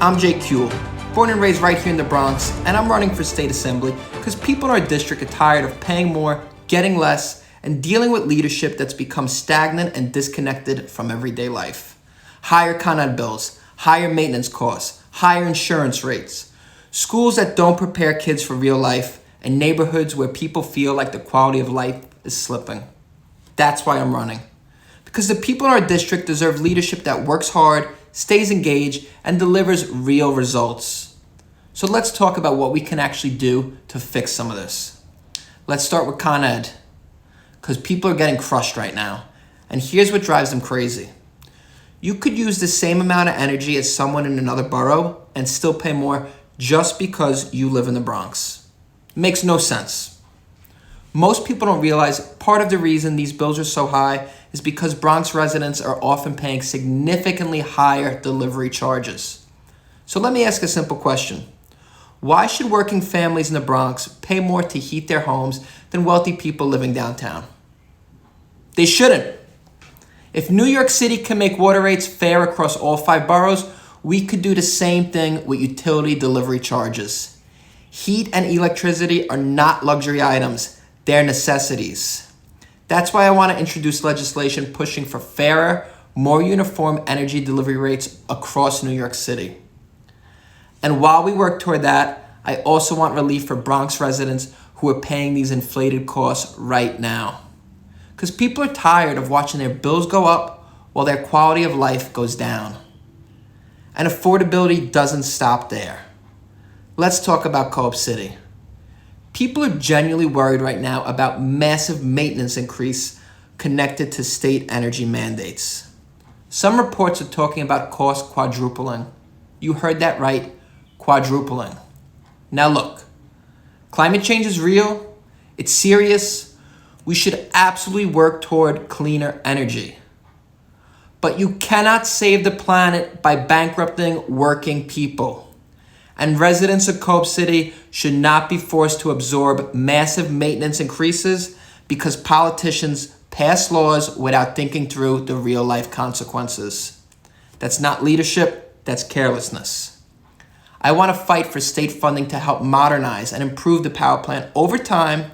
I'm Kuhl, born and raised right here in the Bronx, and I'm running for state assembly because people in our district are tired of paying more, getting less, and dealing with leadership that's become stagnant and disconnected from everyday life. Higher Con Ed bills, higher maintenance costs, higher insurance rates, schools that don't prepare kids for real life, and neighborhoods where people feel like the quality of life is slipping. That's why I'm running. Because the people in our district deserve leadership that works hard, stays engaged, and delivers real results. So let's talk about what we can actually do to fix some of this. Let's start with Con Ed, because people are getting crushed right now. And here's what drives them crazy. You could use the same amount of energy as someone in another borough and still pay more just because you live in the Bronx. Makes no sense. Most people don't realize part of the reason these bills are so high is because Bronx residents are often paying significantly higher delivery charges. So let me ask a simple question. Why should working families in the Bronx pay more to heat their homes than wealthy people living downtown? They shouldn't. If New York City can make water rates fair across all 5 boroughs, we could do the same thing with utility delivery charges. Heat and electricity are not luxury items, they're necessities. That's why I want to introduce legislation pushing for fairer, more uniform energy delivery rates across New York City. And while we work toward that, I also want relief for Bronx residents who are paying these inflated costs right now. Because people are tired of watching their bills go up while their quality of life goes down. And affordability doesn't stop there. Let's talk about Co-op City. People are genuinely worried right now about massive maintenance increase connected to state energy mandates. Some reports are talking about costs quadrupling. You heard that right, quadrupling. Now look, climate change is real, it's serious, we should absolutely work toward cleaner energy. But you cannot save the planet by bankrupting working people. And residents of Co-op City should not be forced to absorb massive maintenance increases because politicians pass laws without thinking through the real life consequences. That's not leadership, that's carelessness. I want to fight for state funding to help modernize and improve the power plant over time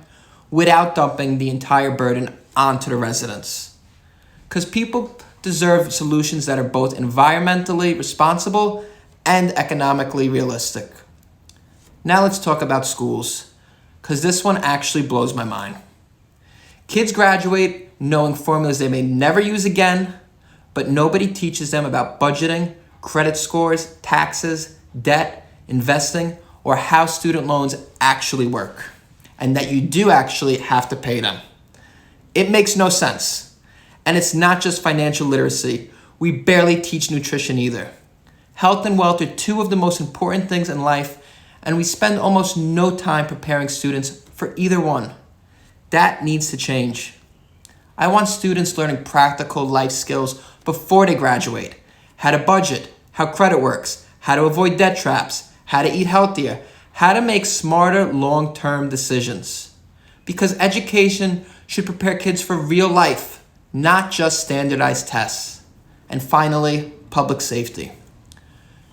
without dumping the entire burden onto the residents. Because people deserve solutions that are both environmentally responsible and economically realistic. Now let's talk about schools, because this one actually blows my mind. Kids graduate knowing formulas they may never use again, but nobody teaches them about budgeting, credit scores, taxes, debt, investing, or how student loans actually work, and that you do actually have to pay them. It makes no sense. And it's not just financial literacy. We barely teach nutrition either. Health and wealth are 2 of the most important things in life, and we spend almost no time preparing students for either one. That needs to change. I want students learning practical life skills before they graduate. How to budget, how credit works, how to avoid debt traps, how to eat healthier, how to make smarter long-term decisions. Because education should prepare kids for real life, not just standardized tests. And finally, public safety.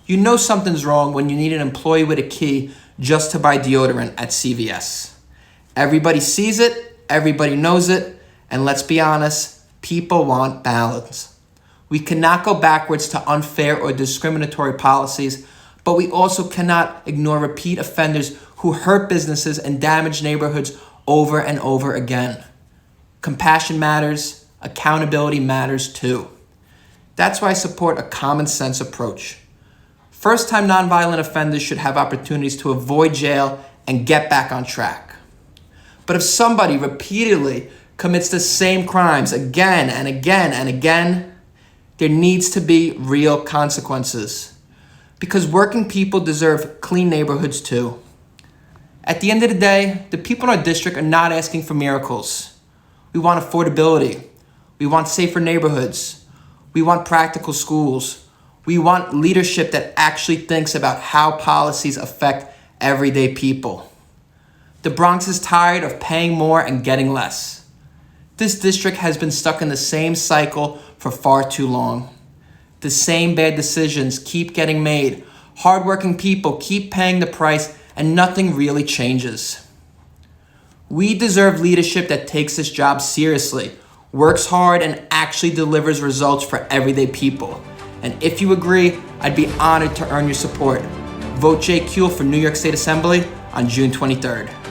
You know something's wrong when you need an employee with a key just to buy deodorant at CVS. Everybody sees it, everybody knows it, and let's be honest, people want balance. We cannot go backwards to unfair or discriminatory policies, but we also cannot ignore repeat offenders who hurt businesses and damage neighborhoods over and over again. Compassion matters, accountability matters too. That's why I support a common sense approach. First-time nonviolent offenders should have opportunities to avoid jail and get back on track. But if somebody repeatedly commits the same crimes again and again and again, there needs to be real consequences. Because working people deserve clean neighborhoods too. At the end of the day, the people in our district are not asking for miracles. We want affordability. We want safer neighborhoods. We want practical schools. We want leadership that actually thinks about how policies affect everyday people. The Bronx is tired of paying more and getting less. This district has been stuck in the same cycle for far too long. The same bad decisions keep getting made Hardworking people keep paying the price and nothing really changes. We deserve leadership that takes this job seriously, works hard, and actually delivers results for everyday people. And if you agree, I'd be honored to earn your support. Vote Kuehl for New York State Assembly on June 23rd.